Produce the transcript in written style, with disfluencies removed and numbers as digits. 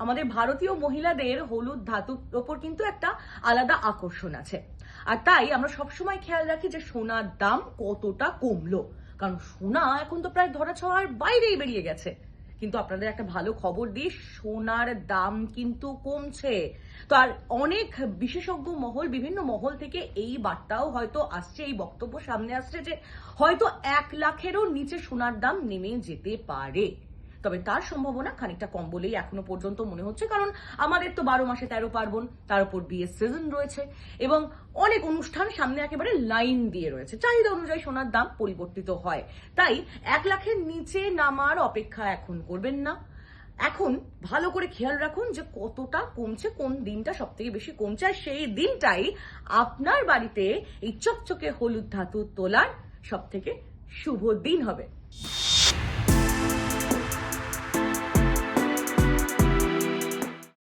আমাদের ভারতীয় মহিলাদের হলুদ ধাতুর ওপর কিন্তু একটা আলাদা আকর্ষণ আছে। আর তাই আমরা সবসময় খেয়াল রাখি যে সোনার দাম কতটা কমলো, কারণ সোনা এখন তো প্রায় ধরা ছোঁয়ার বাইরেই বেরিয়ে গেছে। কিন্তু আপনাদের একটা ভালো খবর দিই, সোনার দাম কিন্তু কমছে। তো আর অনেক বিশেষজ্ঞ মহল, বিভিন্ন মহল থেকে এই বার্তাও হয়তো আসছে, এই বক্তব্য সামনে আসছে যে হয়তো 1 লাখেরও নিচে সোনার দাম নেমে যেতে পারে। তবে তার সম্ভাবনা খানিকটা কম বলেই এখনো পর্যন্ত মনে হচ্ছে, কারণ আমাদের তো 12 মাসে 13 পার্বণ, তার উপর বিয়ের সিজন রয়েছে এবং অনেক অনুষ্ঠান সামনে একেবারে লাইন দিয়ে রয়েছে। চাহিদা অনুযায়ী সোনার দাম পরিবর্তিত হয়। তাই 1 লাখের নিচে নামার অপেক্ষা এখন করবেন না। এখন ভালো করে খেয়াল রাখুন যে কতটা কমছে, কোন দিনটা সব থেকে বেশি কমছে, আর সেই দিনটাই আপনার বাড়িতে এই চকচকে হলুদ ধাতু তোলার সব থেকে শুভ দিন হবে।